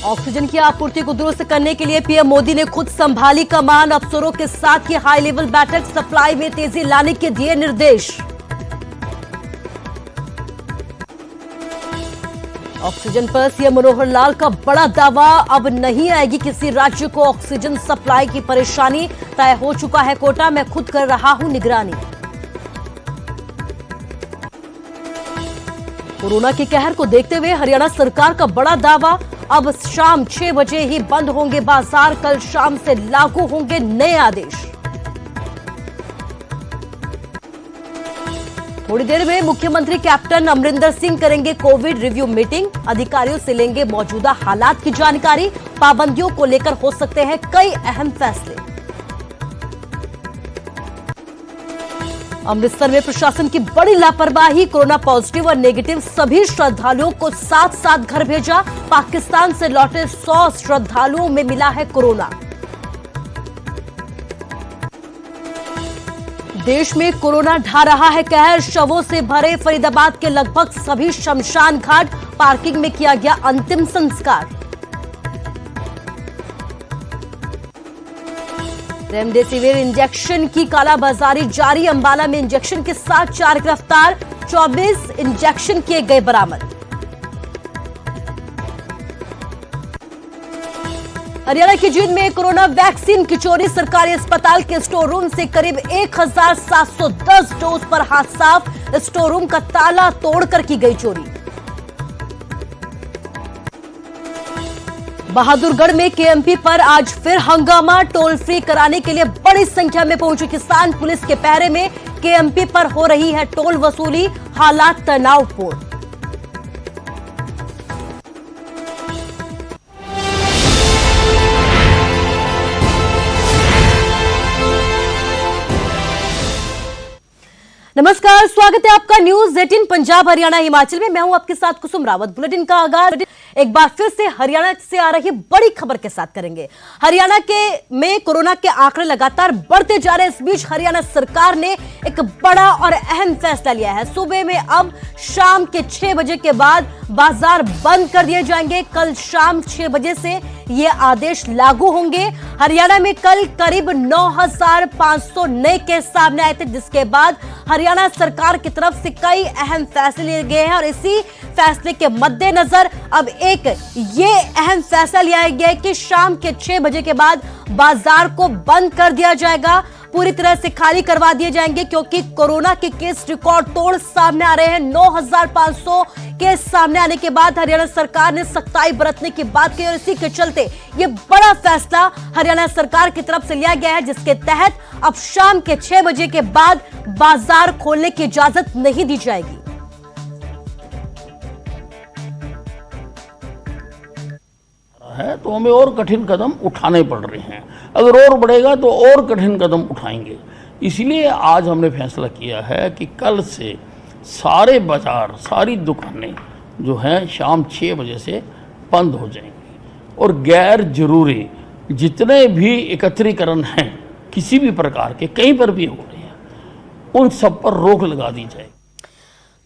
Oxygen की आपूर्ति को दुरुस्त करने के लिए पीएम मोदी ने खुद संभाली कमान। अफसरों के साथ की हाई लेवल बैठक, सप्लाई में तेजी लाने के दिए निर्देश। ऑक्सीजन पर सीएम मनोहर लाल का बड़ा दावा, अब नहीं आएगी किसी राज्य को ऑक्सीजन सप्लाई की परेशानी, तय हो चुका है कोटा, मैं खुद कर रहा हूं निगरानी। कोरोना के कहर को देखते हुए हरियाणा सरकार का बड़ा दावा, अब शाम 6 बजे ही बंद होंगे बाजार, कल शाम से लागू होंगे नए आदेश। थोड़ी देर में मुख्यमंत्री कैप्टन अमरिंदर सिंह करेंगे कोविड रिव्यू मीटिंग, अधिकारियों से लेंगे मौजूदा हालात की जानकारी, पाबंदियों को लेकर हो सकते हैं कई अहम फैसले। अमृतसर में प्रशासन की बड़ी लापरवाही, कोरोना पॉजिटिव और नेगेटिव सभी श्रद्धालुओं को साथ साथ घर भेजा, पाकिस्तान से लौटे 100 श्रद्धालुओं में मिला है कोरोना। देश में कोरोना ढा रहा है कहर, शवों से भरे फरीदाबाद के लगभग सभी शमशान घाट, पार्किंग में किया गया अंतिम संस्कार। रेमडेसिविर इंजेक्शन की कालाबाजारी जारी, अंबाला में इंजेक्शन के साथ 4 गिरफ्तार, 24 इंजेक्शन किए गए बरामद। हरियाणा की जींद में कोरोना वैक्सीन की चोरी, सरकारी अस्पताल के स्टोर रूम से करीब 1710 डोज पर हाथ साफ, स्टोर रूम का ताला तोड़कर की गई चोरी। बहादुरगढ़ में केएमपी पर आज फिर हंगामा, टोल फ्री कराने के लिए बड़ी संख्या में पहुंचे किसान, पुलिस के पहरे में केएमपी पर हो रही है टोल वसूली, हालात तनावपूर्ण। नमस्कार, स्वागत है आपका न्यूज 18 पंजाब हरियाणा हिमाचल में। मैं हूं आपके साथ कुसुम रावत। बुलेटिन का आगाज एक बार फिर से हरियाणा से आ रही बड़ी खबर के साथ करेंगे। हरियाणा में कोरोना के आंकड़े लगातार बढ़ते जा रहे हैं। इस बीच हरियाणा सरकार ने एक बड़ा और अहम फैसला लिया है। सूबे में अब शाम के 6 बजे के बाद बाजार बंद कर दिए जाएंगे। कल शाम 6 बजे से ये आदेश लागू होंगे। हरियाणा में कल करीब 9500 नए केस सामने आए थे, जिसके बाद हरियाणा सरकार की तरफ से कई अहम फैसले लिए गए हैं और इसी फैसले के मद्देनजर अब एक ये अहम फैसला लिया गया है कि शाम के 6 बजे के बाद बाजार को बंद कर दिया जाएगा, पूरी तरह से खाली करवा दिए जाएंगे, क्योंकि कोरोना के केस रिकॉर्ड तोड़ सामने आ रहे हैं। 9500 केस सामने आने के बाद हरियाणा सरकार ने सख्ताई बरतने की बात की और इसी के चलते ये बड़ा फैसला हरियाणा सरकार की तरफ से लिया गया है, जिसके तहत अब शाम के 6 बजे के बाद बाजार खोलने की इजाजत नहीं दी जाएगी। है तो हमें और कठिन कदम उठाने पड़ रहे हैं, अगर और बढ़ेगा तो और कठिन कदम उठाएंगे। इसलिए आज हमने फैसला किया है कि कल से सारे बाजार, सारी दुकानें जो हैं शाम 6 बजे से बंद हो जाएंगी और गैर जरूरी जितने भी एकत्रीकरण हैं किसी भी प्रकार के, कहीं पर भी हो रहे हैं, उन सब पर रोक लगा दी जाएगी।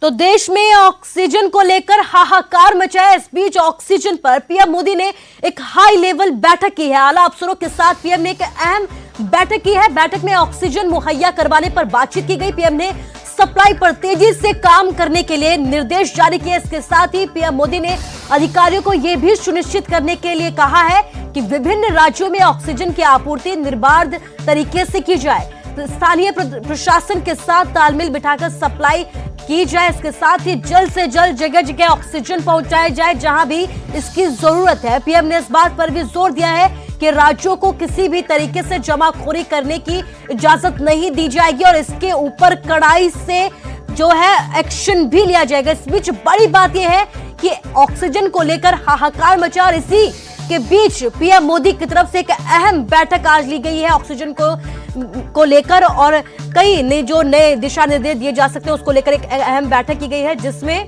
तो देश में ऑक्सीजन को लेकर हाहाकार मचा है। इस बीच ऑक्सीजन पर पीएम मोदी ने एक हाई लेवल बैठक की है। आला अफसरों के साथ पीएम ने एक अहम बैठक की है। बैठक में ऑक्सीजन मुहैया करवाने पर बातचीत की गई। पीएम ने सप्लाई पर तेजी से काम करने के लिए निर्देश जारी किए। इसके साथ ही पीएम मोदी ने अधिकारियों को यह भी सुनिश्चित करने के लिए कहा है कि विभिन्न राज्यों में ऑक्सीजन की आपूर्ति निर्बाध तरीके से की जाए, स्थानीय प्रशासन के साथ तालमेल बिठाकर सप्लाई की जाए। इसके साथ ही जल्द से जल्द जगह जगह ऑक्सीजन पहुंचाया जाए जहां भी इसकी जरूरत है। पीएम ने इस बात पर भी जोर दिया है कि राज्यों को किसी भी तरीके से जमाखोरी करने की इजाजत नहीं दी जाएगी और इसके ऊपर कड़ाई से जो है एक्शन भी लिया जाएगा। इस बीच बड़ी बात यह है कि ऑक्सीजन को लेकर हाहाकार मचा और इसी के बीच पीएम मोदी की तरफ से एक अहम बैठक आज ली गई है ऑक्सीजन को लेकर और कई जो नए दिशा निर्देश दिए जा सकते हैं उसको लेकर एक अहम बैठक की गई है, जिसमें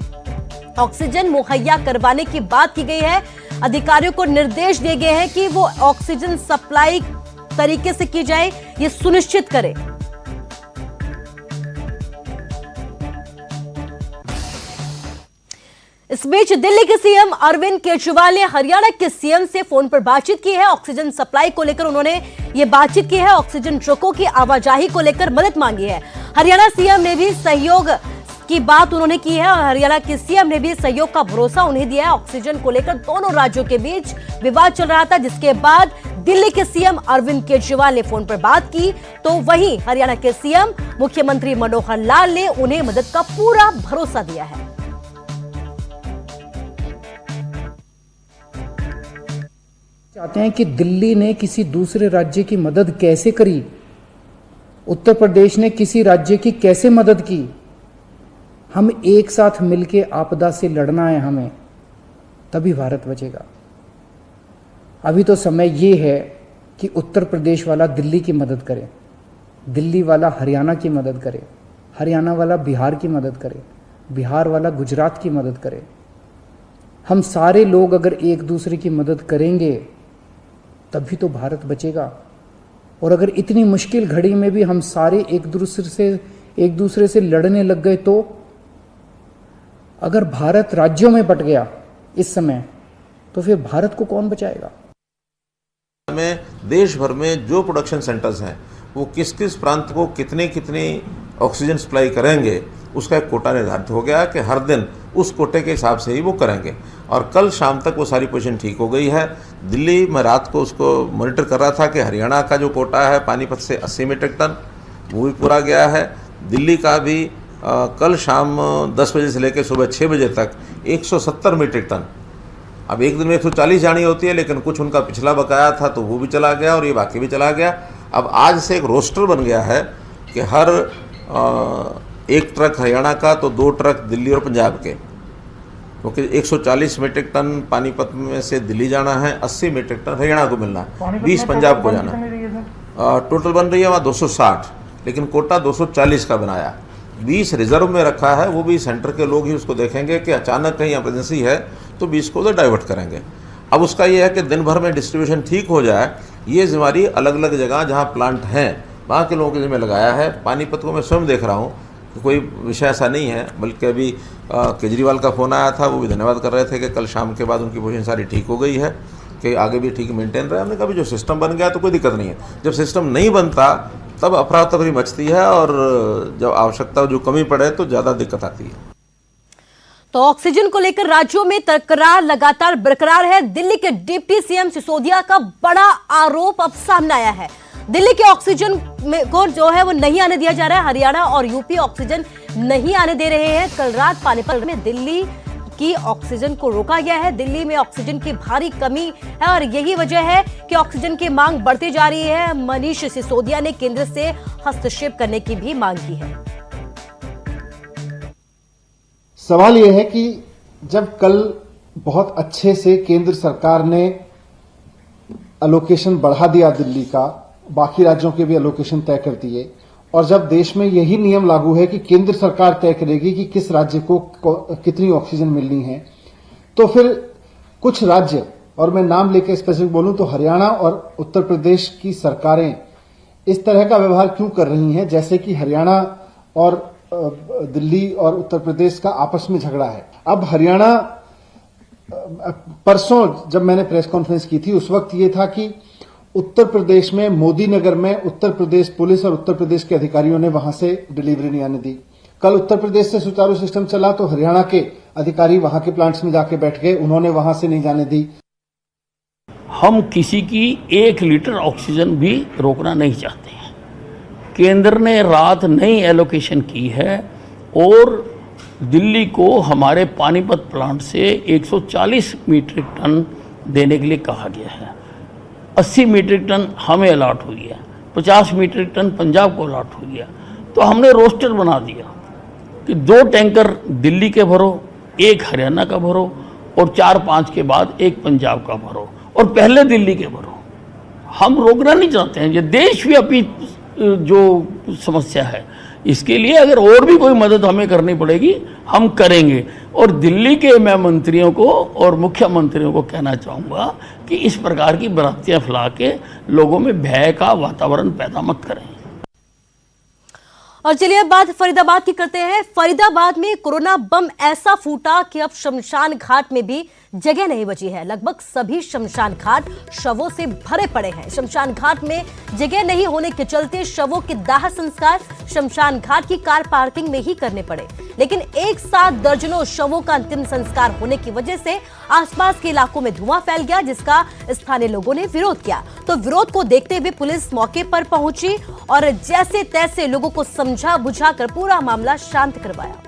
ऑक्सीजन मुहैया करवाने की बात की गई है। अधिकारियों को निर्देश दिए गए हैं कि वो ऑक्सीजन सप्लाई तरीके से की जाए, ये सुनिश्चित करें। इस बीच दिल्ली के सीएम अरविंद केजरीवाल ने हरियाणा के सीएम से फोन पर बातचीत की है। ऑक्सीजन सप्लाई को लेकर उन्होंने ये बातचीत की है। ऑक्सीजन ट्रकों की आवाजाही को लेकर मदद मांगी है। हरियाणा सीएम ने भी सहयोग की बात उन्होंने की है और हरियाणा के सीएम ने भी सहयोग का भरोसा उन्हें दिया है। ऑक्सीजन को लेकर दोनों राज्यों के बीच विवाद चल रहा था, जिसके बाद दिल्ली के सीएम अरविंद केजरीवाल ने फोन पर बात की, तो वहीं हरियाणा के सीएम मुख्यमंत्री मनोहर लाल ने उन्हें मदद का पूरा भरोसा दिया है। चाहते हैं कि दिल्ली ने किसी दूसरे राज्य की मदद कैसे करी, उत्तर प्रदेश ने किसी राज्य की कैसे मदद की। हम एक साथ मिलके आपदा से लड़ना है हमें, तभी भारत बचेगा। अभी तो समय ये है कि उत्तर प्रदेश वाला दिल्ली की मदद करे, दिल्ली वाला हरियाणा की मदद करे, हरियाणा वाला बिहार की मदद करे, बिहार वाला गुजरात की मदद करे। हम सारे लोग अगर एक दूसरे की मदद करेंगे तभी तो भारत बचेगा। और अगर इतनी मुश्किल घड़ी में भी हम सारे एक दूसरे से लड़ने लग गए, तो अगर भारत राज्यों में बट गया इस समय, तो फिर भारत को कौन बचाएगा। में देश भर में जो प्रोडक्शन सेंटर्स हैं वो किस किस प्रांत को कितनी ऑक्सीजन सप्लाई करेंगे, उसका एक कोटा निर्धारित हो गया कि हर दिन उस कोटे के हिसाब से ही वो करेंगे। और कल शाम तक वो सारी पोजीशन ठीक हो गई है। दिल्ली में रात को उसको मॉनिटर कर रहा था कि हरियाणा का जो कोटा है पानीपत से 80 मीट्रिक टन वो भी पूरा गया है। दिल्ली का भी कल शाम 10 बजे से लेकर सुबह 6 बजे तक 170 मीट्रिक टन। अब एक दिन में 140 जानी होती है, लेकिन कुछ उनका पिछला बकाया था तो वो भी चला गया और ये बाकी भी चला गया। अब आज से एक रोस्टर बन गया है कि हर एक ट्रक हरियाणा का तो 2 ट्रक दिल्ली और पंजाब के, क्योंकि 140 मीट्रिक टन पानीपत में से दिल्ली जाना है, 80 मीट्रिक टन हरियाणा को मिलना है, 20 पंजाब को जाना है। टोटल बन रही है वहाँ 260, लेकिन कोटा 240 का बनाया, 20 रिजर्व में रखा है। वो भी सेंटर के लोग ही उसको देखेंगे कि अचानक कहीं इमरजेंसी है तो 20 को उधर डाइवर्ट करेंगे। अब उसका ये है कि दिन भर में डिस्ट्रीब्यूशन ठीक हो जाए। ये जिम्मेदारी अलग अलग जगह जहाँ प्लांट हैं वहाँ के लोगों के जिम्मे लगाया है। पानीपत को मैं स्वयं देख रहा हूँ, कोई विषय ऐसा नहीं है। बल्कि अभी केजरीवाल का फ़ोन आया था, वो भी धन्यवाद कर रहे थे कि कल शाम के बाद उनकी पोजीशन सारी ठीक हो गई है, कि आगे भी ठीक मेंटेन रहे। हमने कहा भी जो सिस्टम बन गया तो कोई दिक्कत नहीं है। जब सिस्टम नहीं बनता तब अफरा तफरी मचती है और जब आवश्यकता जो कमी पड़े तो ज़्यादा दिक्कत आती है। तो ऑक्सीजन को लेकर राज्यों में तकरार लगातार बरकरार है। दिल्ली के डिप्टी सीएम सिसोदिया का बड़ा आरोप अब सामने आया है। दिल्ली के ऑक्सीजन को जो है वो नहीं आने दिया जा रहा है। हरियाणा और यूपी ऑक्सीजन नहीं आने दे रहे हैं। कल रात पानीपत में दिल्ली की ऑक्सीजन को रोका गया है। दिल्ली में ऑक्सीजन की भारी कमी है और यही वजह है कि ऑक्सीजन की मांग बढ़ती जा रही है। मनीष सिसोदिया ने केंद्र से हस्तक्षेप करने की भी मांग की है। सवाल यह है कि जब कल बहुत अच्छे से केंद्र सरकार ने एलोकेशन बढ़ा दिया दिल्ली का, बाकी राज्यों के भी एलोकेशन तय कर दिए, और जब देश में यही नियम लागू है कि केंद्र सरकार तय करेगी कि किस राज्य को कितनी ऑक्सीजन मिलनी है, तो फिर कुछ राज्य, और मैं नाम लेकर स्पेसिफिक बोलूं तो हरियाणा और उत्तर प्रदेश की सरकारें इस तरह का व्यवहार क्यों कर रही हैं जैसे कि हरियाणा और दिल्ली और उत्तर प्रदेश का आपस में झगड़ा है। अब हरियाणा, परसों जब मैंने प्रेस कॉन्फ्रेंस की थी उस वक्त ये था कि उत्तर प्रदेश में मोदी नगर में उत्तर प्रदेश पुलिस और उत्तर प्रदेश के अधिकारियों ने वहां से डिलीवरी नहीं आने दी। कल उत्तर प्रदेश से सुचारू सिस्टम चला तो हरियाणा के अधिकारी वहां के प्लांट्स में जाके बैठ गए, उन्होंने वहां से नहीं जाने दी। हम किसी की 1 लीटर ऑक्सीजन भी रोकना नहीं चाहते हैं। केंद्र ने रात नई एलोकेशन की है और दिल्ली को हमारे पानीपत प्लांट से 140 मीट्रिक टन देने के लिए कहा गया है। 80 मीट्रिक टन हमें अलाट हो गया, 50 मीट्रिक टन पंजाब को अलाट हो गया। तो हमने रोस्टर बना दिया कि 2 टैंकर दिल्ली के भरो, 1 हरियाणा का भरो और 4-5 के बाद 1 पंजाब का भरो और पहले दिल्ली के भरो। हम रोकना नहीं चाहते हैं। ये देशव्यापी जो समस्या है, इसके लिए अगर और भी कोई मदद हमें करनी पड़ेगी हम करेंगे। और दिल्ली के मैं मंत्रियों को और मुख्यमंत्रियों को कहना चाहूँगा कि इस प्रकार की भ्रांतियाँ फैला के लोगों में भय का वातावरण पैदा मत करें। और चलिए अब बात फरीदाबाद की करते हैं। फरीदाबाद में कोरोना बम ऐसा फूटा कि अब शमशान घाट में भी जगह नहीं बची है। लगभग सभी शमशान घाट शवों से भरे पड़े हैं। शमशान घाट में जगह नहीं होने के चलते शवों के दाह संस्कार शमशान घाट की कार पार्किंग में ही करने पड़े। लेकिन एक साथ दर्जनों शवों का अंतिम संस्कार होने की वजह से आसपास के इलाकों में धुआं फैल गया, जिसका स्थानीय लोगों ने विरोध किया। तो विरोध को देखते हुए पुलिस मौके पर पहुंची और जैसे तैसे लोगों को समझा बुझाकर पूरा मामला शांत करवाया।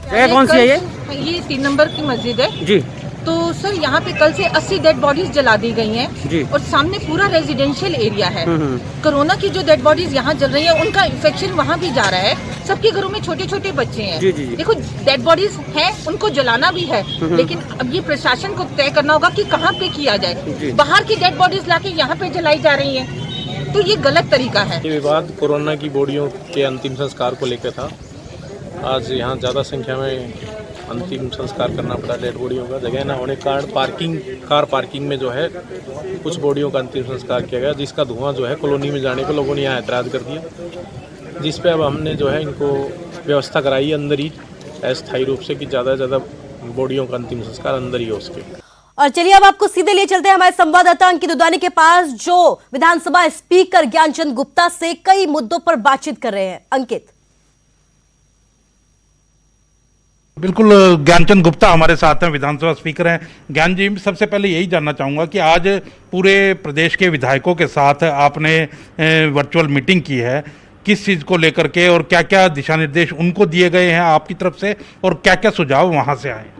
जगह कौन सी है ये 3 नंबर की मस्जिद है जी? तो सर यहाँ पे कल से 80 डेड बॉडीज जला दी गई हैं जी। और सामने पूरा रेजिडेंशियल एरिया है। कोरोना की जो डेड बॉडीज यहाँ जल रही है उनका इन्फेक्शन वहाँ भी जा रहा है। सबके घरों में छोटे छोटे बच्चे हैं। जी, जी, जी। देखो डेड बॉडीज हैं, उनको जलाना भी है, लेकिन अब ये प्रशासन को तय करना होगा कि कहाँ पे किया जाए। बाहर की डेड बॉडीज लाके यहाँ पे जलाई जा रही है, तो ये गलत तरीका है। ये विवाद कोरोना की बॉडियों के अंतिम संस्कार को लेकर था। आज यहाँ ज़्यादा संख्या में अंतिम संस्कार करना पड़ा डेड बॉडियों का। जगह न होने के कारण कार पार्किंग में जो है कुछ बॉडियों का अंतिम संस्कार किया गया, जिसका धुआं जो है कॉलोनी में जाने को लोगों ने यहाँ ऐतराज़ कर दिया, जिस पे अब हमने जो है इनको व्यवस्था कराई है अंदर ही अस्थायी रूप से कि ज़्यादा से ज़्यादा बॉडियों का अंतिम संस्कार अंदर ही हो सके। और चलिए अब आपको सीधे लिए चलते हैं हमारे संवाददाता अंकित उदानी के पास, जो विधानसभा स्पीकर ज्ञानचंद गुप्ता से कई मुद्दों पर बातचीत कर रहे हैं। अंकित। बिल्कुल, ज्ञानचंद गुप्ता हमारे साथ हैं, विधानसभा स्पीकर हैं। ज्ञान जी, सबसे पहले यही जानना चाहूँगा कि आज पूरे प्रदेश के विधायकों के साथ आपने वर्चुअल मीटिंग की है, किस चीज़ को लेकर के और क्या क्या दिशा निर्देश उनको दिए गए हैं आपकी तरफ से और क्या क्या सुझाव वहाँ से आए?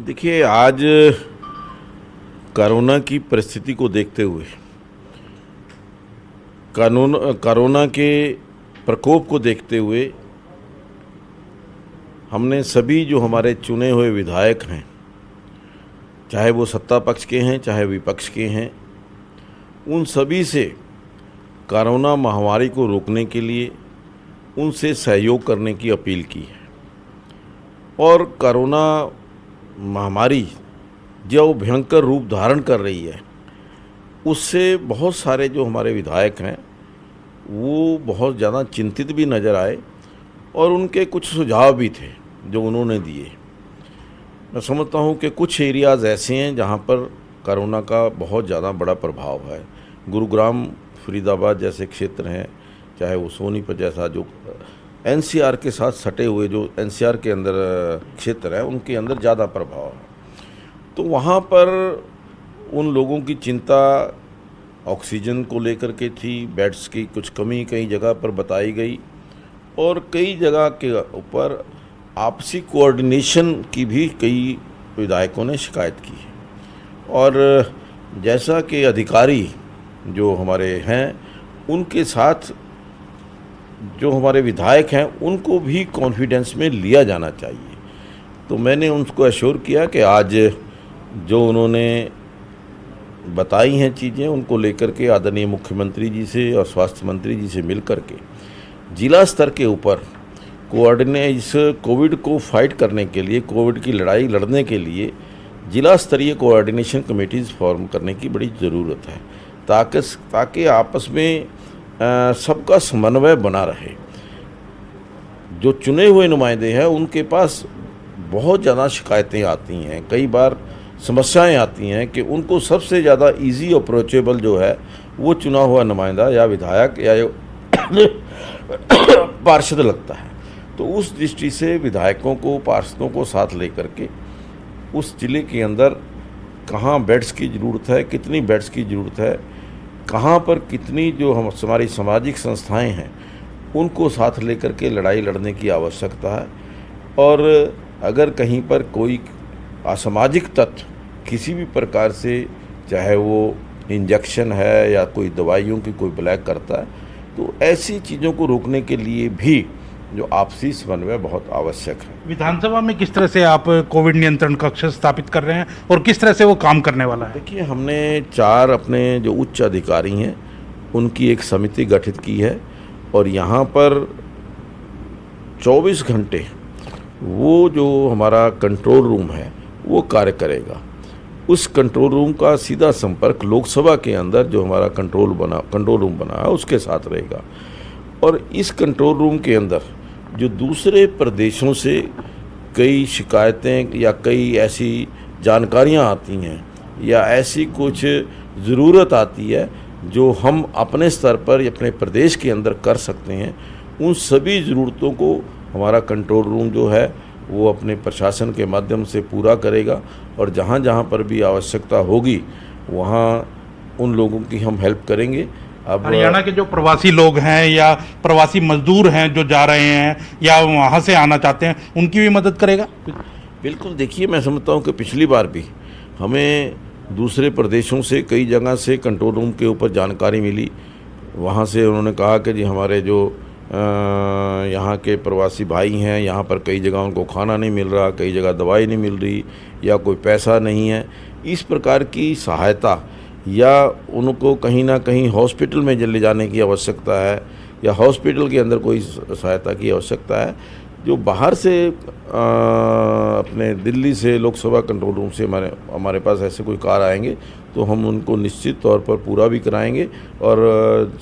देखिए, आज कोरोना की परिस्थिति को देखते हुए, कोरोना के प्रकोप को देखते हुए हमने सभी जो हमारे चुने हुए विधायक हैं, चाहे वो सत्ता पक्ष के हैं चाहे विपक्ष के हैं, उन सभी से कोरोना महामारी को रोकने के लिए उनसे सहयोग करने की अपील की है। और कोरोना महामारी जो भयंकर रूप धारण कर रही है, उससे बहुत सारे जो हमारे विधायक हैं वो बहुत ज़्यादा चिंतित भी नज़र आए और उनके कुछ सुझाव भी थे जो उन्होंने दिए। मैं समझता हूँ कि कुछ एरियाज़ ऐसे हैं जहाँ पर कोरोना का बहुत ज़्यादा बड़ा प्रभाव है। गुरुग्राम, फरीदाबाद जैसे क्षेत्र हैं, चाहे वो सोनीपत जैसा जो एनसीआर के साथ सटे हुए जो एनसीआर के अंदर क्षेत्र है, उनके अंदर ज़्यादा प्रभाव है। तो वहाँ पर उन लोगों की चिंता ऑक्सीजन को लेकर के थी, बेड्स की कुछ कमी कई जगह पर बताई गई और कई जगह के ऊपर आपसी कोऑर्डिनेशन की भी कई विधायकों ने शिकायत की है। और जैसा कि अधिकारी जो हमारे हैं, उनके साथ जो हमारे विधायक हैं उनको भी कॉन्फिडेंस में लिया जाना चाहिए। तो मैंने उनको एश्योर किया कि आज जो उन्होंने बताई हैं चीज़ें, उनको लेकर के आदरणीय मुख्यमंत्री जी से और स्वास्थ्य मंत्री जी से मिल कर के जिला स्तर के ऊपर इस कोविड को फाइट करने के लिए, कोविड की लड़ाई लड़ने के लिए जिला स्तरीय कोऑर्डिनेशन कमेटीज़ फॉर्म करने की बड़ी ज़रूरत है, ताकि आपस में सबका समन्वय बना रहे। जो चुने हुए नुमाइंदे हैं उनके पास बहुत ज़्यादा शिकायतें आती हैं, कई बार समस्याएं आती हैं कि उनको सबसे ज़्यादा इजी अप्रोचेबल जो है वो चुना हुआ नुमाइंदा या विधायक या पार्षद लगता है। तो उस दृष्टि से विधायकों को, पार्षदों को साथ लेकर के उस जिले के अंदर कहाँ बेड्स की ज़रूरत है, कितनी बेड्स की ज़रूरत है, कहाँ पर कितनी जो हमारी सामाजिक संस्थाएं हैं उनको साथ लेकर के लड़ाई लड़ने की आवश्यकता है। और अगर कहीं पर कोई असामाजिक तत्व किसी भी प्रकार से, चाहे वो इंजेक्शन है या कोई दवाइयों की कोई ब्लैक करता है, तो ऐसी चीज़ों को रोकने के लिए भी जो आपसी समन्वय बहुत आवश्यक है। विधानसभा में किस तरह से आप कोविड नियंत्रण कक्ष स्थापित कर रहे हैं और किस तरह से वो काम करने वाला है? देखिए, हमने 4 अपने जो उच्च अधिकारी हैं उनकी एक समिति गठित की है और यहाँ पर 24 घंटे वो जो हमारा कंट्रोल रूम है वो कार्य करेगा। उस कंट्रोल रूम का सीधा संपर्क लोकसभा के अंदर जो हमारा कंट्रोल रूम बना है उसके साथ रहेगा। और इस कंट्रोल रूम के अंदर जो दूसरे प्रदेशों से कई शिकायतें या कई ऐसी जानकारियां आती हैं या ऐसी कुछ ज़रूरत आती है जो हम अपने स्तर पर अपने प्रदेश के अंदर कर सकते हैं, उन सभी ज़रूरतों को हमारा कंट्रोल रूम जो है वो अपने प्रशासन के माध्यम से पूरा करेगा। और जहाँ जहाँ पर भी आवश्यकता होगी वहाँ उन लोगों की हम हेल्प करेंगे। अब हरियाणा के जो प्रवासी लोग हैं या प्रवासी मजदूर हैं जो जा रहे हैं या वहाँ से आना चाहते हैं, उनकी भी मदद करेगा? बिल्कुल, देखिए मैं समझता हूँ कि पिछली बार भी हमें दूसरे प्रदेशों से कई जगह से कंट्रोल रूम के ऊपर जानकारी मिली। वहाँ से उन्होंने कहा कि जी हमारे जो यहाँ के प्रवासी भाई हैं, यहाँ पर कई जगह उनको खाना नहीं मिल रहा, कई जगह दवाई नहीं मिल रही या कोई पैसा नहीं है। इस प्रकार की सहायता या उनको कहीं ना कहीं हॉस्पिटल में ले जाने की आवश्यकता है या हॉस्पिटल के अंदर कोई सहायता की आवश्यकता है, जो बाहर से अपने दिल्ली से लोकसभा कंट्रोल रूम से हमारे पास ऐसे कोई कार आएंगे तो हम उनको निश्चित तौर पर पूरा भी कराएंगे और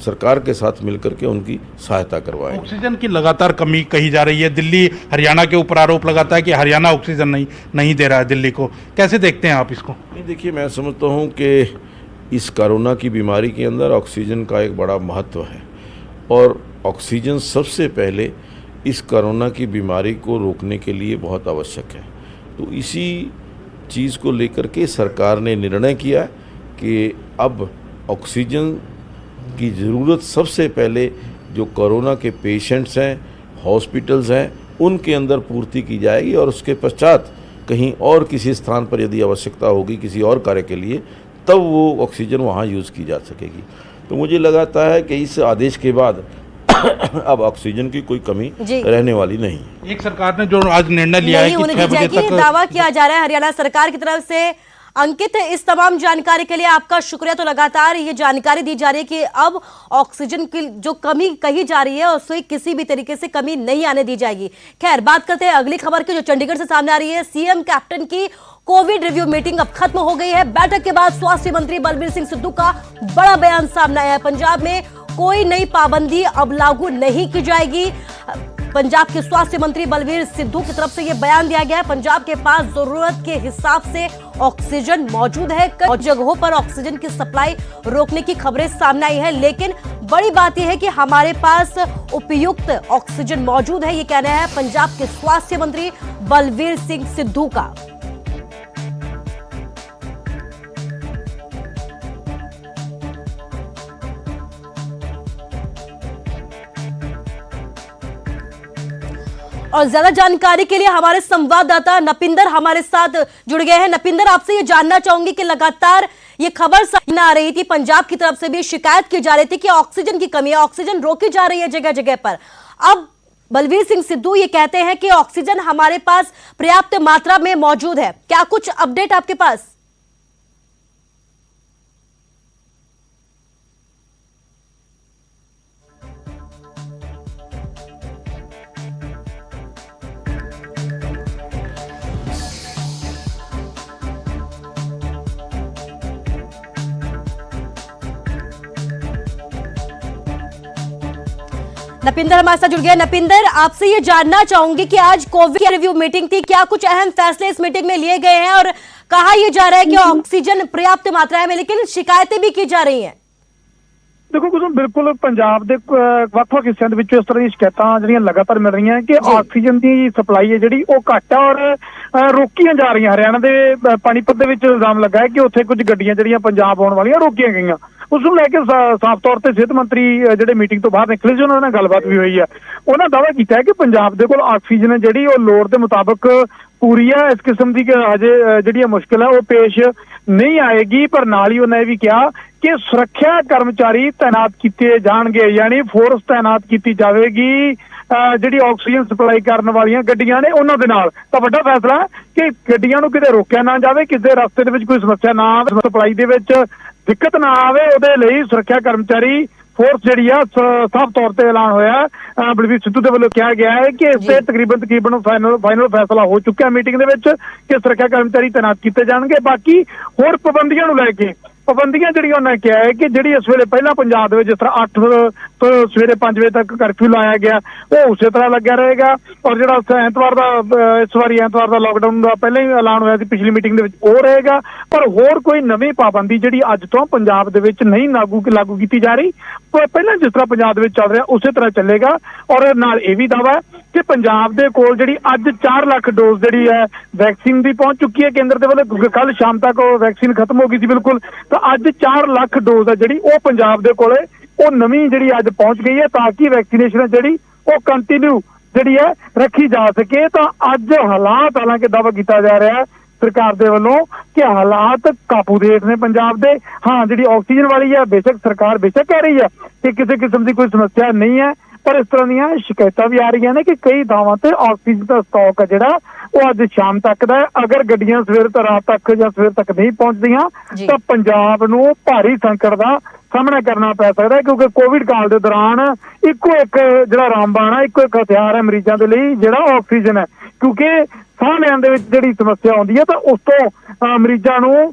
सरकार के साथ मिलकर के उनकी सहायता करवाएंगे। ऑक्सीजन की लगातार कमी कही जा रही है। दिल्ली हरियाणा के ऊपर आरोप लगाता है कि हरियाणा ऑक्सीजन नहीं दे रहा है दिल्ली को। कैसे देखते हैं आप इसको? नहीं, देखिए मैं समझता हूँ कि इस कोरोना की बीमारी के अंदर ऑक्सीजन का एक बड़ा महत्व है और ऑक्सीजन सबसे पहले इस कोरोना की बीमारी को रोकने के लिए बहुत आवश्यक है। तो इसी चीज़ को लेकर के सरकार ने निर्णय किया कि अब ऑक्सीजन की ज़रूरत सबसे पहले जो कोरोना के पेशेंट्स हैं, हॉस्पिटल्स हैं, उनके अंदर पूर्ति की जाएगी और उसके पश्चात कहीं और किसी स्थान पर यदि आवश्यकता होगी किसी और कार्य के लिए तब वो ऑक्सीजन वहाँ यूज़ की जा सकेगी। तो मुझे लगाता है कि इस आदेश के बाद अब ऑक्सीजन की कोई कमी रहने वाली नहीं। एक सरकार ने जो आज निर्णय लिया है कि 6 बजे तक दावा किया जा रहा है हरियाणा सरकार की तरफ से। अंकित, इस तमाम जानकारी के लिए आपका शुक्रिया। तो लगातार ये जानकारी दी जा रही है कि अब ऑक्सीजन की जो कमी कही जा रही है उससे किसी भी तरीके से कमी नहीं आने दी जाएगी। खैर, बात करते हैं अगली खबर की जो चंडीगढ़ से सामने आ रही है। सीएम कैप्टन की कोविड रिव्यू मीटिंग अब खत्म हो गई है। बैठक के बाद स्वास्थ्य मंत्री बलबीर सिंह सिद्धू का बड़ा बयान सामने आया है। पंजाब में कोई नई पाबंदी अब लागू नहीं की जाएगी। पंजाब के स्वास्थ्य मंत्री बलबीर सिद्धू की तरफ से यह बयान दिया गया है। पंजाब के पास जरूरत के हिसाब से ऑक्सीजन मौजूद है। कई जगहों पर ऑक्सीजन की सप्लाई रोकने की खबरें सामने आई है, लेकिन बड़ी बात यह है कि हमारे पास उपयुक्त ऑक्सीजन मौजूद है। ये कहना है पंजाब के स्वास्थ्य मंत्री बलबीर सिंह सिद्धू का। और ज्यादा जानकारी के लिए हमारे संवाददाता नपिंदर हमारे साथ जुड़ गए हैं। नपिंदर, आपसे ये जानना चाहूंगी कि लगातार ये खबर सामने आ रही थी, पंजाब की तरफ से भी शिकायत की जा रही थी कि ऑक्सीजन की कमी है, ऑक्सीजन रोकी जा रही है जगह जगह पर। अब बलबीर सिंह सिद्धू ये कहते हैं कि ऑक्सीजन हमारे पास पर्याप्त मात्रा में मौजूद है। क्या कुछ अपडेट आपके पास? नपिंदर हमारे साथ जुड़ गया। नपिंदर, आपसे ये जानना चाहूंगी कि आज कोविड रिव्यू मीटिंग थी, क्या कुछ अहम फैसले इस मीटिंग में लिए गए हैं और कहा यह जा रहा है कि ऑक्सीजन पर्याप्त मात्रा में, लेकिन शिकायतें भी की जा रही हैं? देखो कुछ बिल्कुल पंजाब ਦੇ ਵੱਖ-ਵੱਖ ਹਿੱਸਿਆਂ ਦੇ ਵਿੱਚ ਇਸ ਤਰ੍ਹਾਂ ਦੀਆਂ ਸ਼ਿਕਾਇਤਾਂ ਜਿਹੜੀਆਂ ਲਗਾਤਾਰ ਮਿਲ ਰਹੀਆਂ ਕਿ ਆਕਸੀਜਨ ਦੀ ਸਪਲਾਈ ਹੈ ਜਿਹੜੀ ਉਹ ਘੱਟ ਹੈ ਔਰ ਰੋਕੀਆਂ ਜਾ ਰਹੀਆਂ। ਹਰਿਆਣਾ ਦੇ ਪਾਣੀਪਤ ਦੇ ਵਿੱਚ ਇਲਜ਼ਾਮ ਲੱਗਾ ਹੈ ਕਿ ਉੱਥੇ ਕੁਝ ਗੱਡੀਆਂ ਜਿਹੜੀਆਂ ਪੰਜਾਬ ਆਉਣ ਵਾਲੀਆਂ ਰੋਕੀਆਂ ਗਈਆਂ। ਉਸ ਨੂੰ ਲੈ ਕੇ ਸਾਫ਼ ਤੌਰ ਤੇ ਸਿਹਤ ਮੰਤਰੀ ਜਿਹੜੇ ਮੀਟਿੰਗ ਤੋਂ ਬਾਹਰ ਨਿਕਲੇ ਸੀ ਉਹਨਾਂ ਨਾਲ ਗੱਲਬਾਤ ਵੀ ਹੋਈ ਹੈ। ਉਹਨਾਂ ਦਾਅਵਾ ਕੀਤਾ ਹੈ ਕਿ ਪੰਜਾਬ ਦੇ ਕੋਲ ਆਕਸੀਜਨ ਹੈ ਜਿਹੜੀ ਉਹ ਲੋੜ ਦੇ ਮੁਤਾਬਕ पूरी है। इस किस्म की अजे जी मुश्किल है वो पेश नहीं आएगी। पर नाल ही उन्होंने भी कहा कि सुरक्षा कर्मचारी तैनात किए जाएंगे, यानी फोर्स तैनात की जाएगी जी ऑक्सीजन सप्लाई करने वाली गड्डियां ने उन्होंने दे नाल। तो बड़ा फैसला कि गड्डियां नूं किते रोकिया ना जाए, किसी रस्ते दे विच कोई समस्या ना आवे, सप्लाई दे विच दिक्कत ना आवे, उहदे लई सुरक्षा कर्मचारी फोर्स जी साफ तौर पर ऐलान होया बलबीर सिद्धू के वालों कहा गया है कि इस तकरीबन फाइनल फैसला हो चुका मीटिंग कि सुरक्षा कर्मचारी तैनात किए जाएंगे। बाकी होर पाबंदियों को लैके पाबंदियां जिहड़ियां उन्होंने कहा है कि जिहड़ी इस वेले पहला पंजाब दे विच जिस तरह 8 तो सवेरे 5 बजे तक कर्फ्यू लाया गया वो उसी तरह लग्या रहेगा और जिहड़ा ऐतवार का इस बारी ऐतवार का लॉकडाउन का पहले ही ऐलान होया सी पिछली मीटिंग दे विच वो रहेगा। पर होर कोई नवीं पाबंदी जिहड़ी अज तो पंजाब दे विच नहीं लागू की जा रही, पहले जिस तरह पंजाब दे विच चल रहा उसी तरह चलेगा। और नाल ये भी दावा है कि पंजाब दे कोल जिहड़ी अज 4 लाख डोज जिहड़ी है वैक्सीन भी पहुंच चुकी है केंद्र दे वालों, कल शाम तक वो वैक्सीन खत्म हो गई थी बिल्कुल, तो अज 4 लाख डोज है जिहड़ी वो पंजाब दे कोले वो नवीं जिहड़ी अज पहुंच गई है ताकि वैक्सीनेशन जिहड़ी वो कंटिन्यू जिहड़ी है रखी जा सके। तो अज हालात हालांकि दावा किया जा रहा है सरकार दे वालों कि हालात काबू दे ने पंजाब दे। हाँ जिहड़ी ऑक्सीजन वाली है बेशक सरकार बेशक कह रही है कि किसी किस्म की कोई समस्या नहीं है, पर इस तरह दी शिकायतां भी आ रही ने कि कई थावां ते ऑक्सीजन का स्टॉक है जिहड़ा वो अज शाम तक दा अगर गड्डियां सवेर तो रात तक या सवेर तक नहीं पहुंचदियां तो पंजाब नूं भारी संकट का सामना करना पै सकता है, क्योंकि कोविड काल के दौरान इको एक जिहड़ा रामबाण है इको एक हथियार है मरीजों के लिए जिहड़ा ऑक्सीजन है, क्योंकि साह लैण दे विच जिहड़ी समस्या आउंदी है तो उस तो मरीजों नूं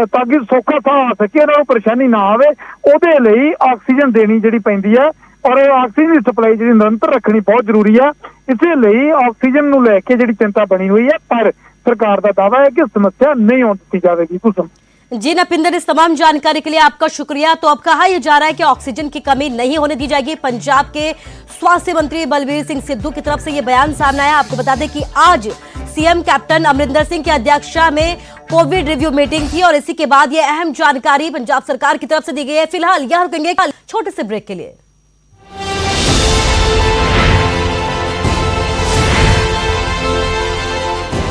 ताकि सौखा साह आ सके उन्हां नूं परेशानी ना आवे उहदे लई ऑक्सीजन देनी जिहड़ी पैंदी है और ऑक्सीजन की सप्लाई जिहड़ी निरंतर रखनी बहुत जरूरी है। इसे लई ऑक्सीजन नूं लैके जिहड़ी चिंता बनी हुई है, पर सरकार का दावा है कि समस्या नहीं होने दी जाएगी। कुसुम जी नपिंदर, इस तमाम जानकारी के लिए आपका शुक्रिया। तो अब कहा यह जा रहा है कि ऑक्सीजन की कमी नहीं होने दी जाएगी। पंजाब के स्वास्थ्य मंत्री बलबीर सिंह सिद्धू की तरफ से यह बयान सामने आया। आपको बता दें कि आज सीएम कैप्टन अमरिंदर सिंह की अध्यक्षता में कोविड रिव्यू मीटिंग थी और इसी के बाद यह अहम जानकारी पंजाब सरकार की तरफ से दी गई है। फिलहाल यह रुकेंगे छोटे से ब्रेक के लिए।